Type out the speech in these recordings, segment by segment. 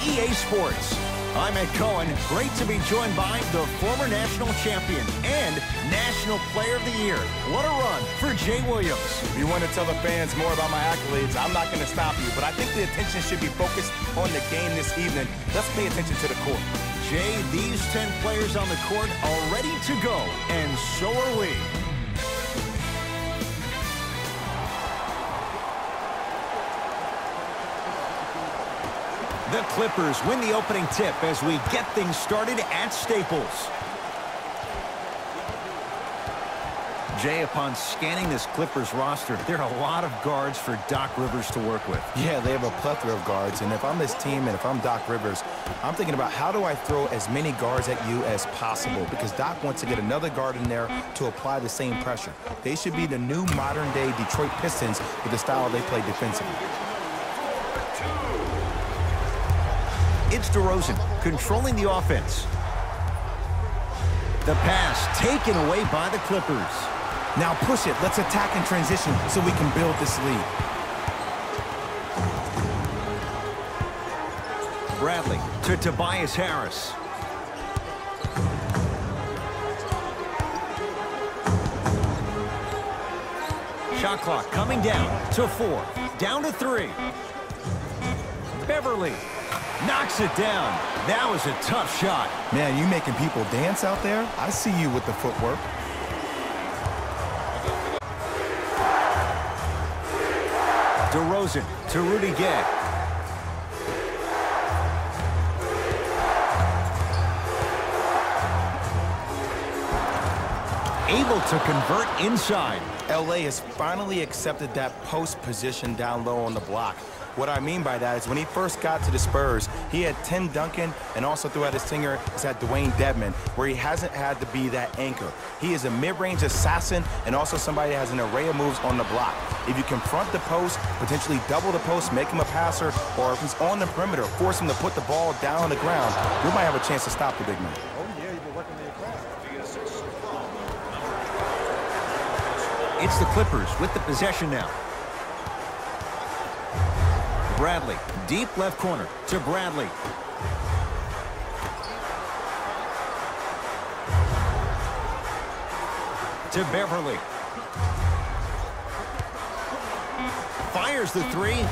EA Sports. I'm Ed Cohen. Great to be joined by the former national champion and National Player of the Year. What a run for Jay Williams. If you want to tell the fans more about my accolades, I'm not going to stop you, but I think the attention should be focused on the game this evening. Let's pay attention to the court. Jay, these 10 players on the court are ready to go, and so are we. The Clippers win the opening tip as we get things started at Staples. Jay, upon scanning this Clippers roster, there are a lot of guards for Doc Rivers to work with. Yeah, they have a plethora of guards, and if I'm this team and if I'm Doc Rivers, I'm thinking about how do I throw as many guards at you as possible, because Doc wants to get another guard in there to apply the same pressure. They should be the new modern-day Detroit Pistons with the style they play defensively. It's DeRozan controlling the offense. The pass taken away by the Clippers. Now push it. Let's attack in transition so we can build this lead. Bradley to Tobias Harris. Shot clock coming down to 4. Down to 3. Beverley knocks it down. That was a tough shot. Man, you making people dance out there? I see you with the footwork. DeRozan to Rudy Gay. Able to convert inside. LA has finally accepted that post position down low on the block. What I mean by that is when he first got to the Spurs, he had Tim Duncan, and also throughout his tenure, he's had Dwayne Dedmon, where he hasn't had to be that anchor. He is a mid-range assassin and also somebody that has an array of moves on the block. If you confront the post, potentially double the post, make him a passer, or if he's on the perimeter, force him to put the ball down on the ground, you might have a chance to stop the big man. It's the Clippers with the possession now. Bradley, deep left corner to Bradley. To Beverley. Fires the 3. He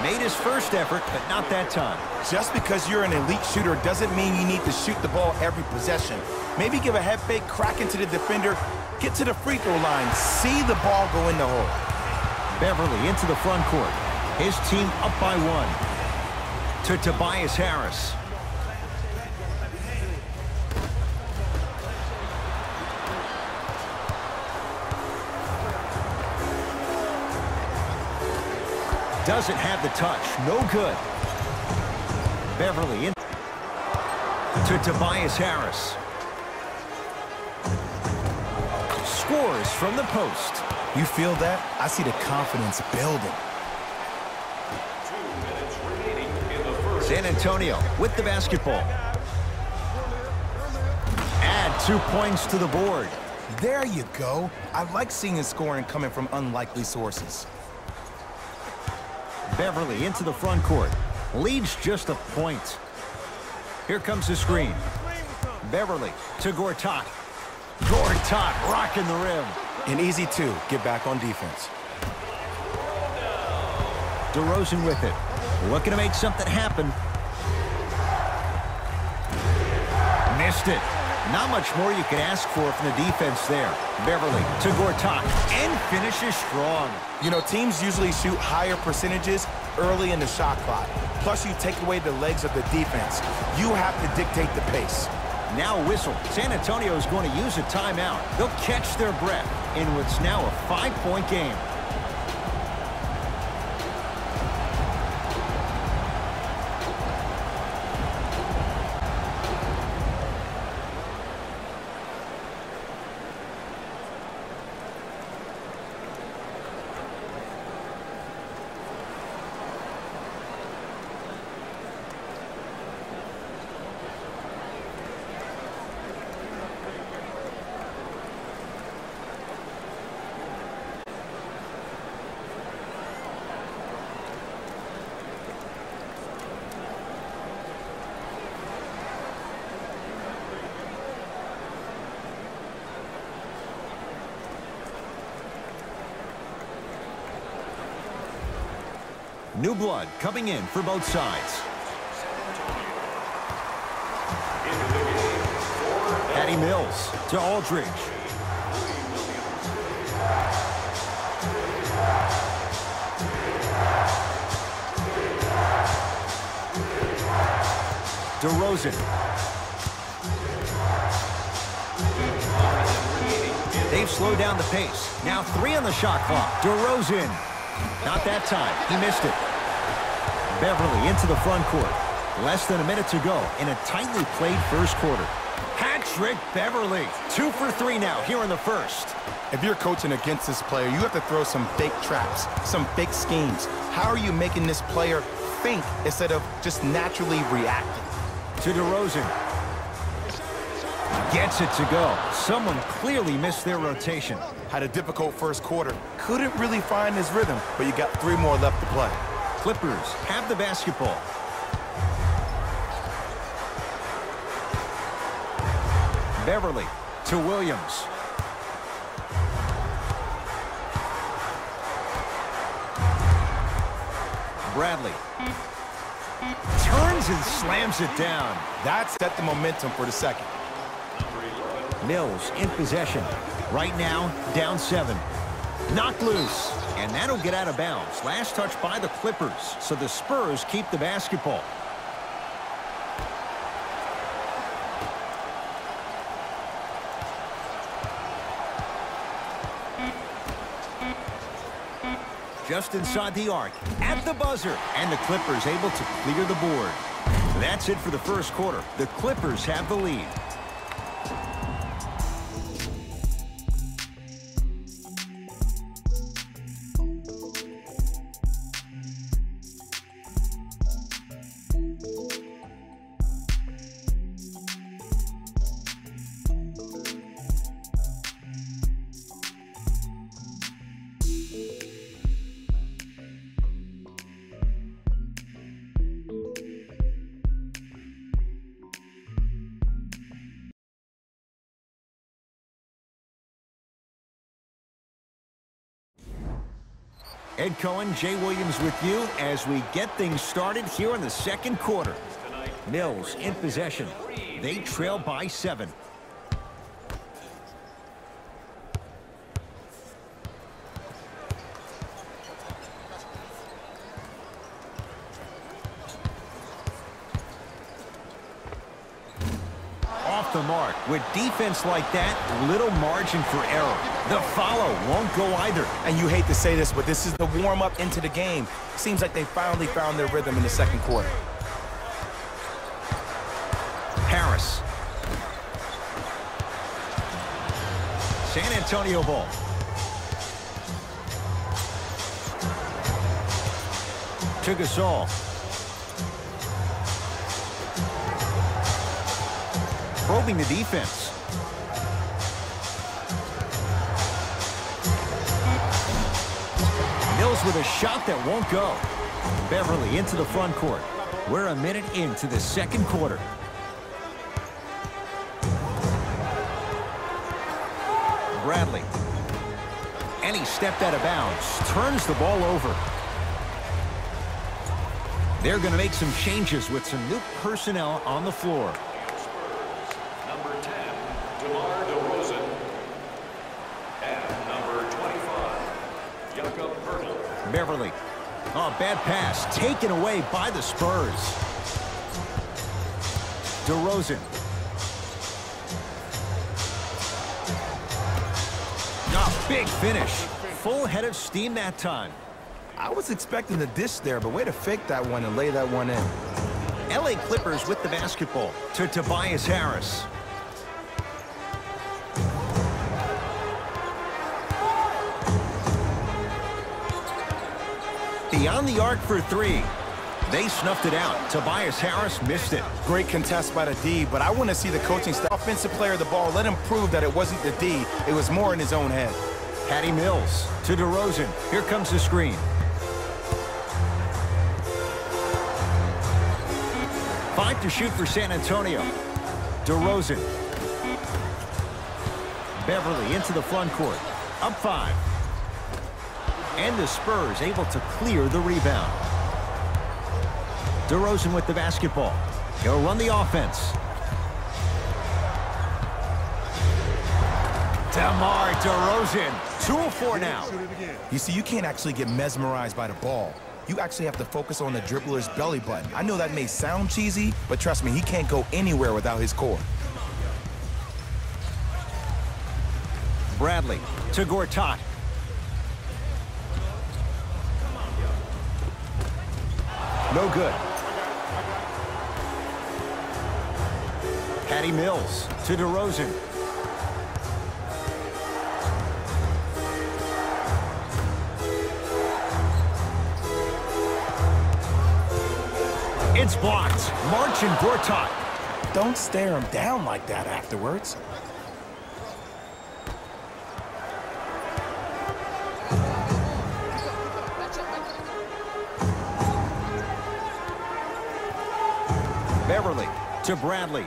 made his first effort, but not that time. Just because you're an elite shooter doesn't mean you need to shoot the ball every possession. Maybe give a head fake, crack into the defender, get to the free throw line, see the ball go in the hole. Beverley into the front court. His team up by 1. To Tobias Harris. Doesn't have the touch. No good. Beverley in. To Tobias Harris. Scores from the post. You feel that? I see the confidence building. San Antonio with the basketball. Add 2 points to the board. There you go. I like seeing his scoring coming from unlikely sources. Beverley into the front court. Leads just a point. Here comes the screen. Beverley to Gortat. Gortat rocking the rim. An easy 2. Get back on defense. DeRozan with it. Looking to make something happen. Missed it. Not much more you can ask for from the defense there. Beverley to Gortat and finishes strong. You know, teams usually shoot higher percentages early in the shot clock. Plus, you take away the legs of the defense. You have to dictate the pace. Now a whistle. San Antonio is going to use a timeout. They'll catch their breath in what's now a 5-point game. New blood coming in for both sides. Patty Mills to Aldridge. DeRozan. They've slowed down the pace. Now 3 on the shot clock. DeRozan. Not that time. He missed it. Beverley into the front court. Less than a minute to go in a tightly played first quarter. Hat-trick Beverley. 2 for 3 now here in the first. If you're coaching against this player, you have to throw some fake traps, some fake schemes. How are you making this player think instead of just naturally reacting? To DeRozan. Gets it to go. Someone clearly missed their rotation. Had a difficult first quarter. Couldn't really find his rhythm, but you got 3 more left to play. Clippers have the basketball. Beverley to Williams. Bradley. Turns and slams it down. That set the momentum for the second. Mills in possession. Right now, down 7. Knocked loose. And that'll get out of bounds. Last touch by the Clippers. So the Spurs keep the basketball. Just inside the arc, at the buzzer, and the Clippers able to clear the board. That's it for the first quarter. The Clippers have the lead. Ed Cohen, Jay Williams with you as we get things started here in the second quarter. Mills in possession. They trail by 7. Off the mark. With defense like that, little margin for error. The follow won't go either. And you hate to say this, but this is the warm-up into the game. Seems like they finally found their rhythm in the second quarter. Harris. San Antonio ball. To Gasol. Probing the defense. Mills with a shot that won't go. Beverley into the front court. We're a minute into the second quarter. Bradley. And he stepped out of bounds. Turns the ball over. They're going to make some changes with some new personnel on the floor. Number 10, DeMar DeRozan. And number 25, Beverley. Oh, bad pass. Taken away by the Spurs. DeRozan. Oh, big finish. Full head of steam that time. I was expecting the dish there, but way to fake that one and lay that one in. LA Clippers with the basketball to Tobias Harris. Beyond the arc for 3. They snuffed it out. Tobias Harris missed it. Great contest by the D, but I want to see the coaching staff. Offensive player of the ball, let him prove that it wasn't the D. It was more in his own head. Patty Mills to DeRozan. Here comes the screen. Five to shoot for San Antonio. DeRozan. Beverley into the front court. Up 5. And the Spurs able to clear the rebound. DeRozan with the basketball. He'll run the offense. DeMar DeRozan, 2 of 4 now. You see, you can't actually get mesmerized by the ball. You actually have to focus on the dribbler's belly button. I know that may sound cheesy, but trust me, he can't go anywhere without his core. Bradley to Gortat. No good. Patty Mills to DeRozan. It's blocked. Marcin Gortat. Don't stare him down like that afterwards. Beverley to Bradley.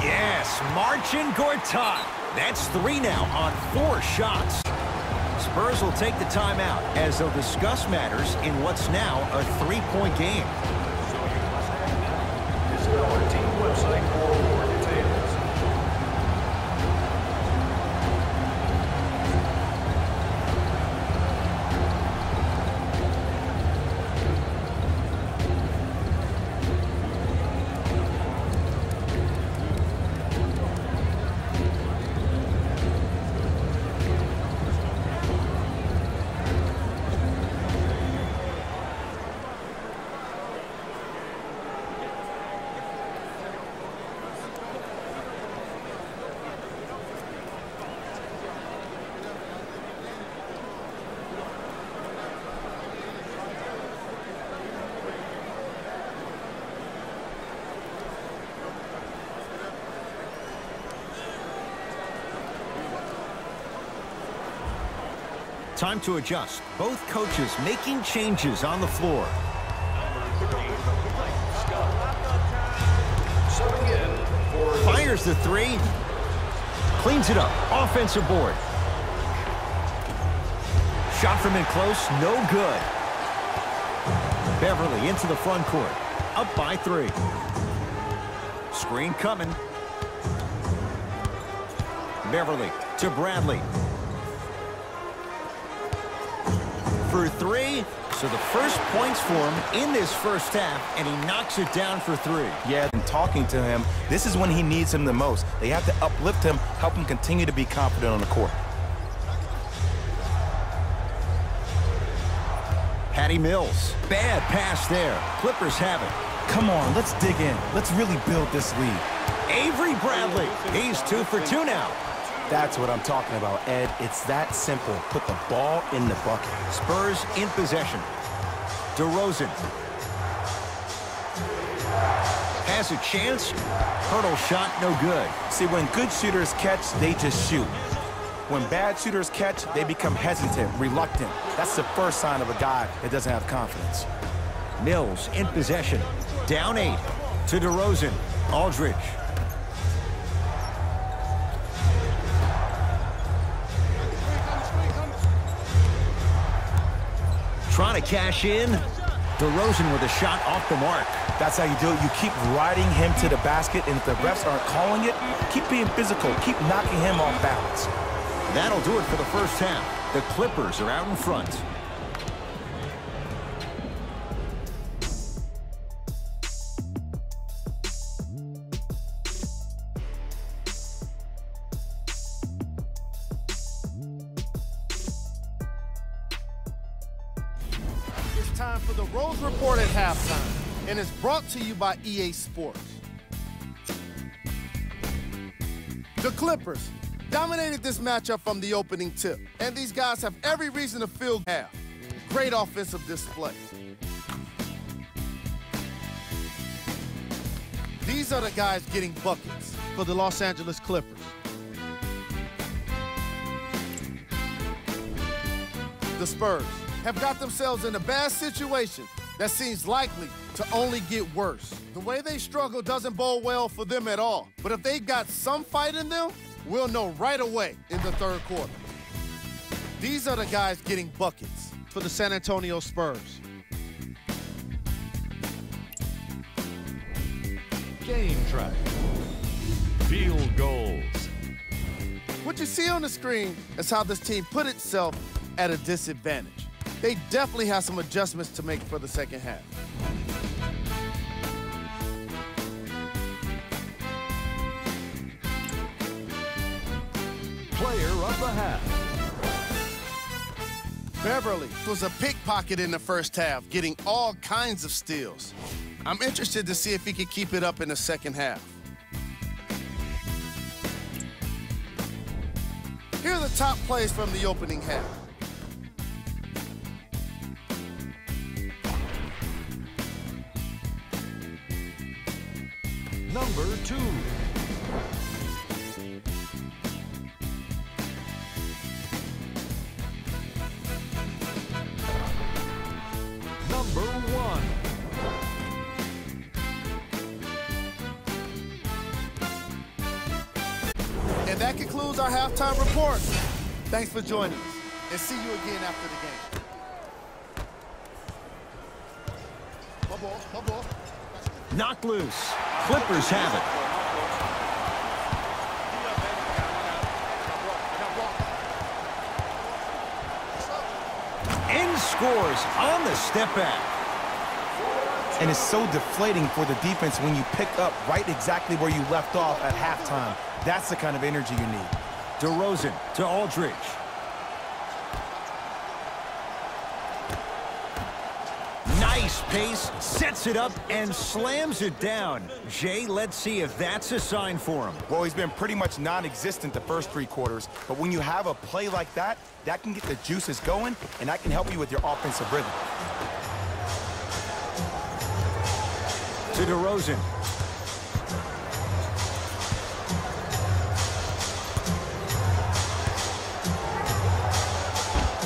Yes, Marcin Gortat. That's 3 now on 4 shots. Spurs will take the timeout as they'll discuss matters in what's now a 3-point game. So you must act now. Visit our team website for more details. Time to adjust. Both coaches making changes on the floor. Fires the 3. Cleans it up. Offensive board. Shot from in close. No good. Beverley into the front court. Up by 3. Screen coming. Beverley to Bradley. For 3, so the first points for him in this first half, and he knocks it down for 3. Yeah, and talking to him, this is when he needs him the most. They have to uplift him, help him continue to be confident on the court. Patty Mills, bad pass there. Clippers have it. Come on, let's dig in. Let's really build this lead. Avery Bradley, he's 2 for 2 now. That's what I'm talking about, Ed. It's that simple. Put the ball in the bucket. Spurs in possession. DeRozan. Has a chance. Hurdle shot, no good. See, when good shooters catch, they just shoot. When bad shooters catch, they become hesitant, reluctant. That's the first sign of a guy that doesn't have confidence. Mills in possession. Down 8 to DeRozan. Aldridge. Trying to cash in. DeRozan with a shot off the mark. That's how you do it. You keep riding him to the basket, and if the refs aren't calling it, keep being physical. Keep knocking him off balance. That'll do it for the first half. The Clippers are out in front. Time for the Rose Report at halftime, and it's brought to you by EA Sports. The Clippers dominated this matchup from the opening tip, and these guys have every reason to feel half. Great offensive display. These are the guys getting buckets for the Los Angeles Clippers. The Spurs have got themselves in a bad situation that seems likely to only get worse. The way they struggle doesn't bode well for them at all. But if they've got some fight in them, we'll know right away in the third quarter. These are the guys getting buckets for the San Antonio Spurs. Game track. Field goals. What you see on the screen is how this team put itself at a disadvantage. They definitely have some adjustments to make for the second half. Player of the half. Beverley was a pickpocket in the first half, getting all kinds of steals. I'm interested to see if he can keep it up in the second half. Here are the top plays from the opening half. Number 2. Number 1. And that concludes our halftime report. Thanks for joining us, and see you again after the game. Ball. Knocked loose. Clippers have it. And scores on the step back. And it's so deflating for the defense when you pick up right exactly where you left off at halftime. That's the kind of energy you need. DeRozan to Aldridge. Nice pace, sets it up, and slams it down. Jay, let's see if that's a sign for him. Well, he's been pretty much non-existent the first 3 quarters, but when you have a play like that, that can get the juices going, and that can help you with your offensive rhythm. To DeRozan.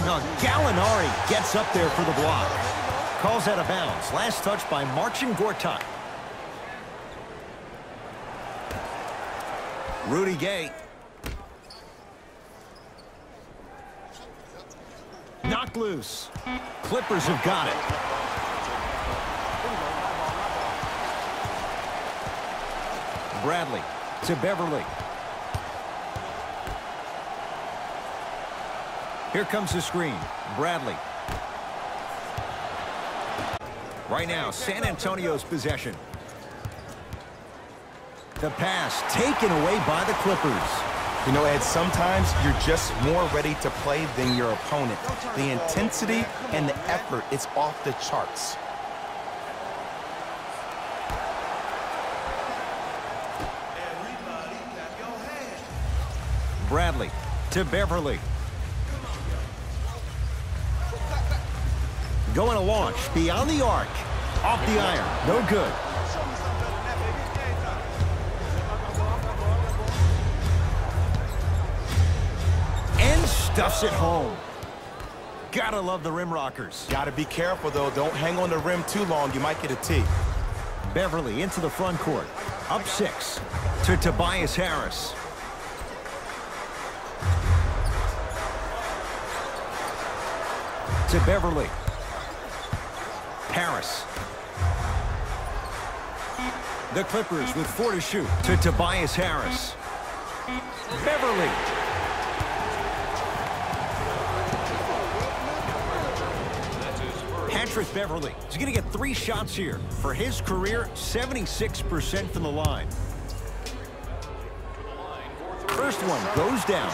Now, Gallinari gets up there for the block. Calls out of bounds. Last touch by Marcin Gortat. Rudy Gay. Knocked loose. Clippers have got it. Bradley to Beverley. Here comes the screen. Bradley. Right now, San Antonio's possession. The pass taken away by the Clippers. You know, Ed, sometimes you're just more ready to play than your opponent. The intensity and the effort, it's off the charts. Bradley to Beverley. Going to launch beyond the arc. Off the iron. No good. And stuffs it home. Gotta love the rim rockers. Gotta be careful, though. Don't hang on the rim too long. You might get a tee. Beverley into the front court. Up 6 to Tobias Harris. To Beverley. Harris. The Clippers with 4 to shoot. To Tobias Harris. Beverley. Patrick Beverley is going to get 3 shots here. For his career, 76% from the line. First one goes down.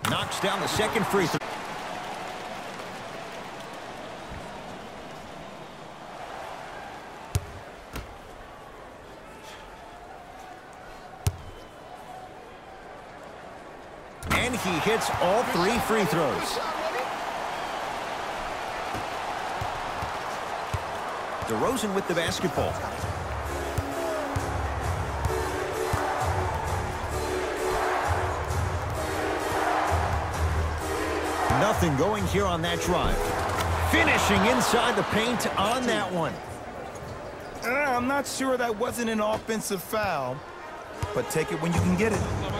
Knocks down the second free throw. And he hits all 3 free throws. DeRozan with the basketball. Nothing going here on that drive. Finishing inside the paint on that one. I'm not sure that wasn't an offensive foul, but take it when you can get it.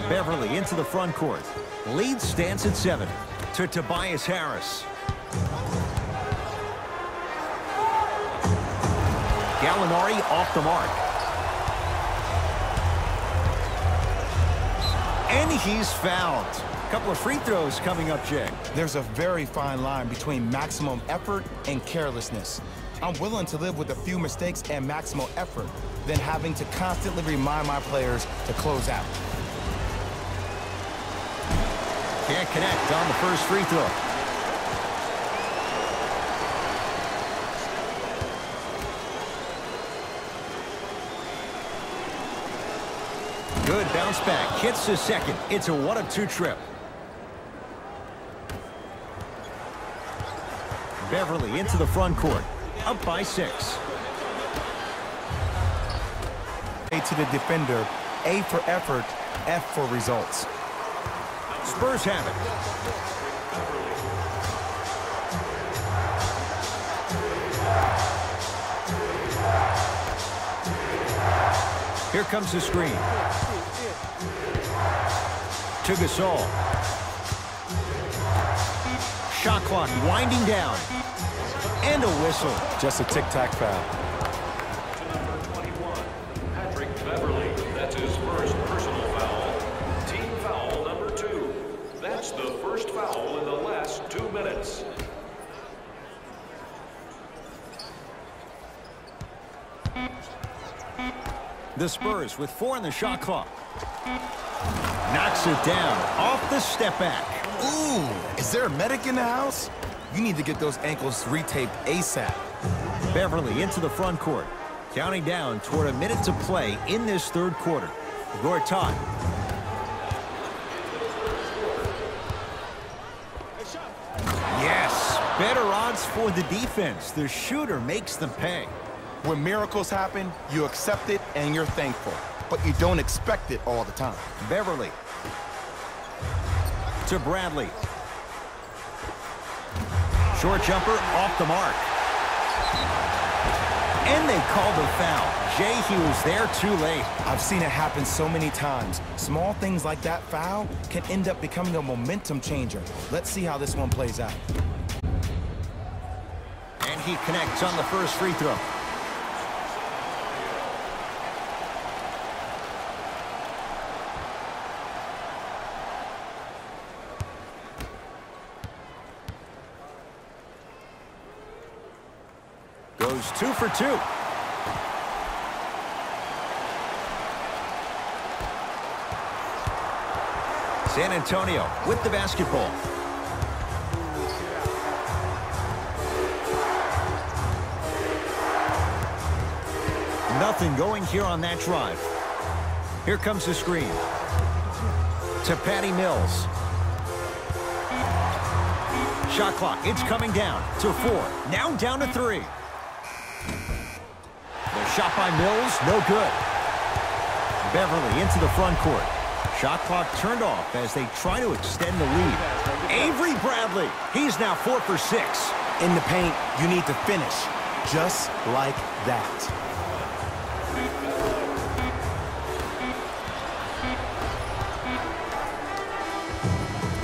Beverley into the front court. Lead stands at 7 to Tobias Harris. Gallinari off the mark. And he's fouled. A couple of free throws coming up, Jay. There's a very fine line between maximum effort and carelessness. I'm willing to live with a few mistakes and maximal effort than having to constantly remind my players to close out. Can't connect on the first free throw. Good bounce back. Hits the second. It's a 1 of 2 trip. Beverley into the front court. Up by 6. A to the defender. A for effort. F for results. Spurs have it. Here comes the screen. To Gasol. Shot clock winding down. And a whistle. Just a tic-tac foul. Number 21, Patrick Beverley. That's his first personal foul. Team foul number 2. That's the first foul in the last 2 minutes. The Spurs with 4 on the shot clock. Knocks it down off the step back. Ooh, is there a medic in the house? You need to get those ankles retaped ASAP. Beverley into the front court. Counting down toward a minute to play in this third quarter. Gortat. Yes, better odds for the defense. The shooter makes them pay. When miracles happen, you accept it and you're thankful. But you don't expect it all the time. Beverley. To Bradley. Short jumper off the mark. And they called the foul. Jay, he was there too late. I've seen it happen so many times. Small things like that foul can end up becoming a momentum changer. Let's see how this one plays out. And he connects on the first free throw. Goes 2 for 2. San Antonio with the basketball. Nothing going here on that drive. Here comes the screen. To Patty Mills. Shot clock, it's coming down to 4. Now down to 3. The shot by Mills, no good. Beverley into the front court. Shot clock turned off as they try to extend the lead. Avery Bradley, he's now 4 for 6. In the paint, you need to finish. Just like that.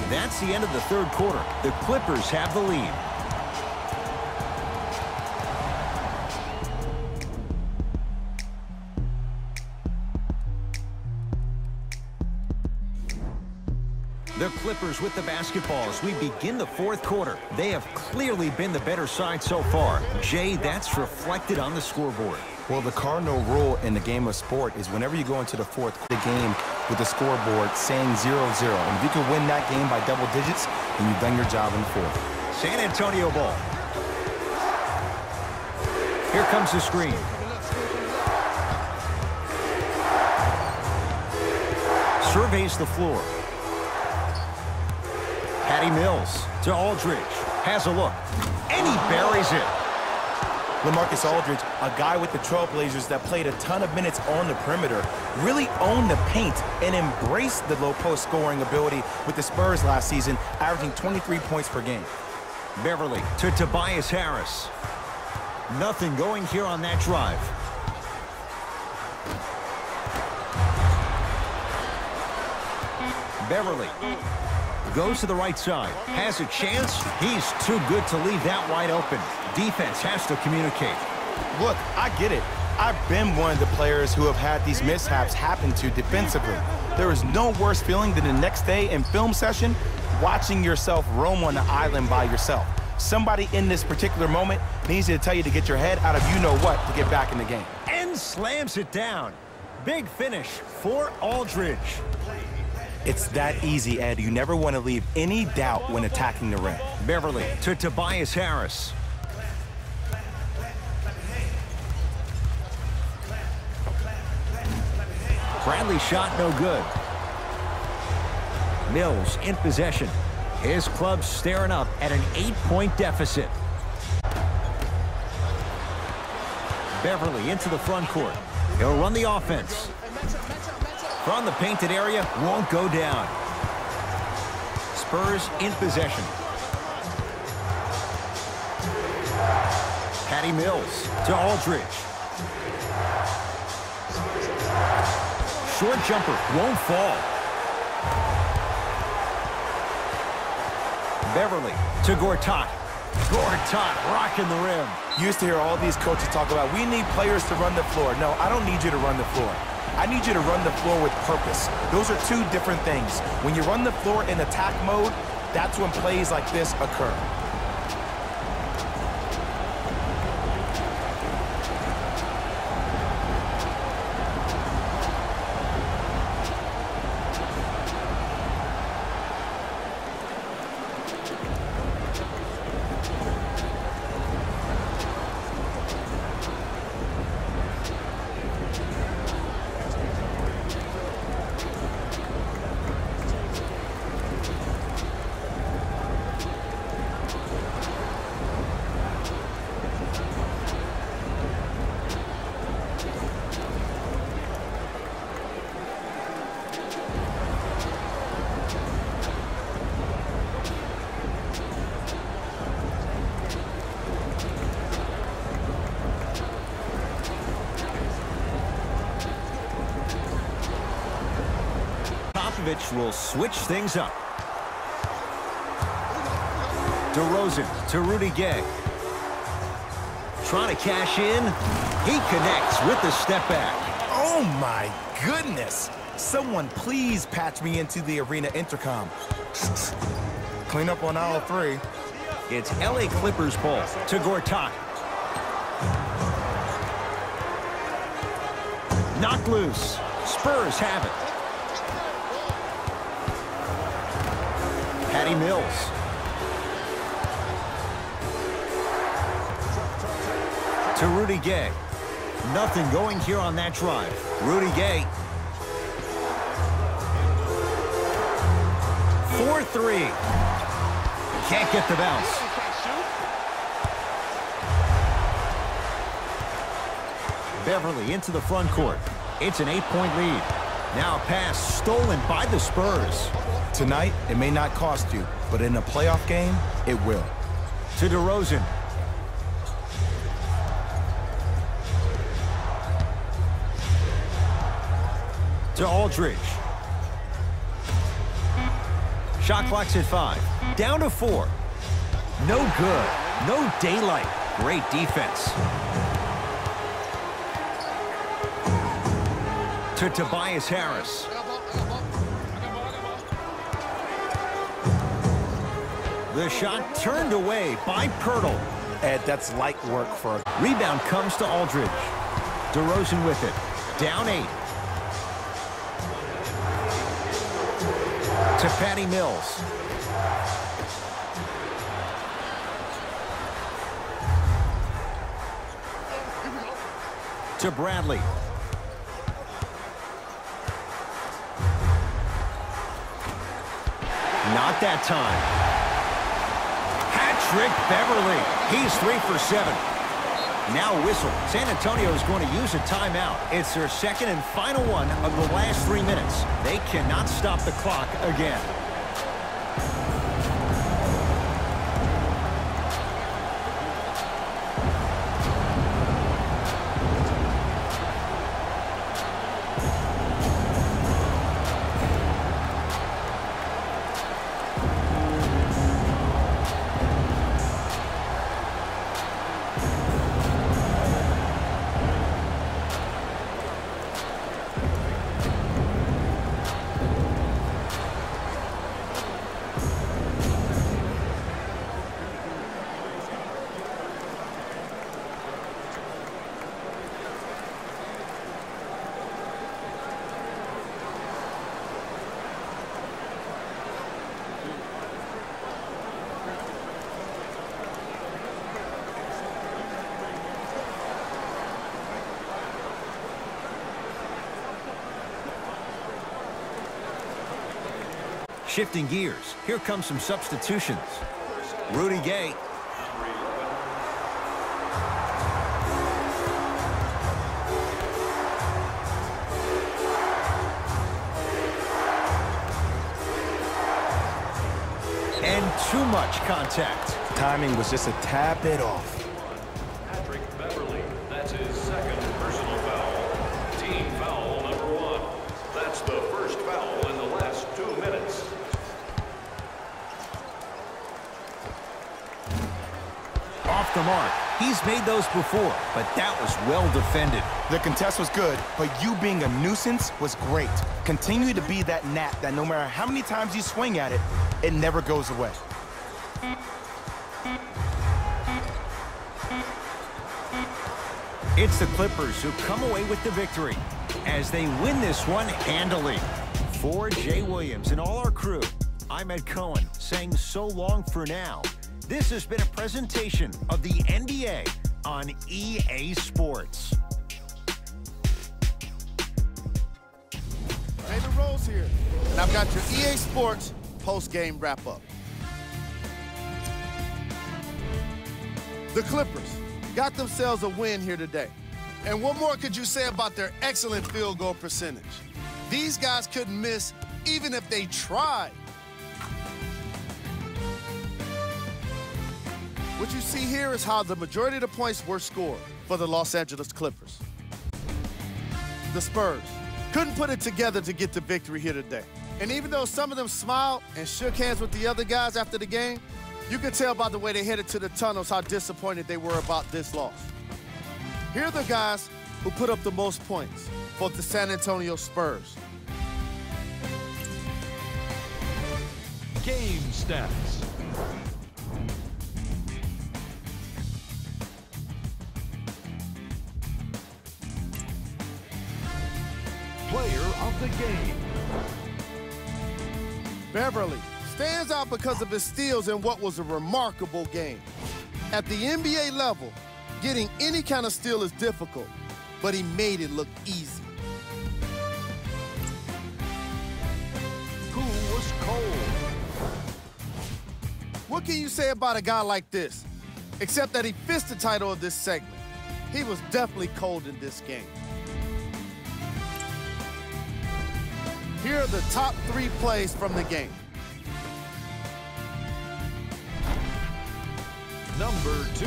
That's the end of the third quarter. The Clippers have the lead. The Clippers with the basketball as we begin the fourth quarter. They have clearly been the better side so far. Jay, that's reflected on the scoreboard. Well, the cardinal rule in the game of sport is whenever you go into the fourth game with the scoreboard saying 0-0, and if you can win that game by double digits, then you've done your job in the fourth. San Antonio ball. Here comes the screen. Surveys the floor. Patty Mills to Aldridge. Has a look. And he buries it. LaMarcus Aldridge, a guy with the Trailblazers that played a ton of minutes on the perimeter, really owned the paint and embraced the low post scoring ability with the Spurs last season, averaging 23 points per game. Beverley to Tobias Harris. Nothing going here on that drive. Beverley goes to the right side. Has a chance. He's too good to leave that wide open. Defense has to communicate. Look, I get it. I've been one of the players who have had these mishaps happen to defensively. There is no worse feeling than the next day in film session watching yourself roam on the island by yourself. Somebody in this particular moment needs to tell you to get your head out of you-know-what to get back in the game. And slams it down. Big finish for Aldridge. It's that easy, Ed. You never want to leave any doubt when attacking the rim. Beverley to Tobias Harris. Bradley's shot no good. Mills in possession. His club staring up at an 8-point deficit. Beverley into the front court. He'll run the offense. From the painted area, won't go down. Spurs in possession. Patty Mills to Aldridge. Short jumper won't fall. Beverley to Gortat. Gortat rocking the rim. You used to hear all these coaches talk about, we need players to run the floor. No, I don't need you to run the floor. I need you to run the floor with purpose. Those are two different things. When you run the floor in attack mode, that's when plays like this occur. Will switch things up. DeRozan to Rudy Gay. Trying to cash in. He connects with the step back. Oh my goodness. Someone please patch me into the arena intercom. Clean up on aisle 3. It's LA Clippers ball to Gortat. Knocked loose. Spurs have it. Patty Mills. To Rudy Gay. Nothing going here on that drive. Rudy Gay. 4-3. Can't get the bounce. Beverley into the front court. It's an 8-point lead. Now a pass stolen by the Spurs. Tonight, it may not cost you, but in a playoff game, it will. To DeRozan. To Aldridge. Shot clock's at 5. Down to 4. No good. No daylight. Great defense. To Tobias Harris. The shot turned away by Pirtle. Ed, that's light work for a... Rebound comes to Aldridge. DeRozan with it. Down 8. To Patty Mills. To Bradley. Not that time. Hat-trick Beverley. He's 3 for 7. Now a whistle. San Antonio is going to use a timeout. It's their second and final one of the last 3 minutes. They cannot stop the clock again. Shifting gears, here come some substitutions. Rudy Gay. And too much contact. Timing was just a tad bit off. Beverley, that's his second personal foul. Team foul number 1. That's the first foul in the last 2 minutes. Off the mark. He's made those before, but that was well defended. The contest was good, but you being a nuisance was great. Continue to be that gnat that no matter how many times you swing at it, it never goes away. It's the Clippers who come away with the victory as they win this one handily. For Jay Williams and all our crew, I'm Ed Cohen saying so long for now. This has been a presentation of the NBA on EA Sports. David Rose here, and I've got your EA Sports post-game wrap-up. The Clippers got themselves a win here today. And what more could you say about their excellent field goal percentage? These guys couldn't miss even if they tried. What you see here is how the majority of the points were scored for the Los Angeles Clippers. The Spurs couldn't put it together to get the victory here today. And even though some of them smiled and shook hands with the other guys after the game, you could tell by the way they headed to the tunnels how disappointed they were about this loss. Here are the guys who put up the most points for the San Antonio Spurs. Game stats. Player of the game. Beverley stands out because of his steals in what was a remarkable game. At the NBA level, getting any kind of steal is difficult, but he made it look easy. Who was cold? What can you say about a guy like this, except that he fits the title of this segment? He was definitely cold in this game. Here are the top 3 plays from the game. Number 2.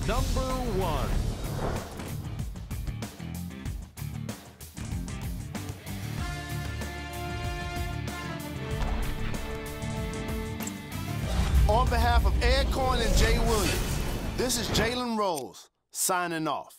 Number 1. On behalf of Ed Cohen and Jay Williams, this is Jalen Rose signing off.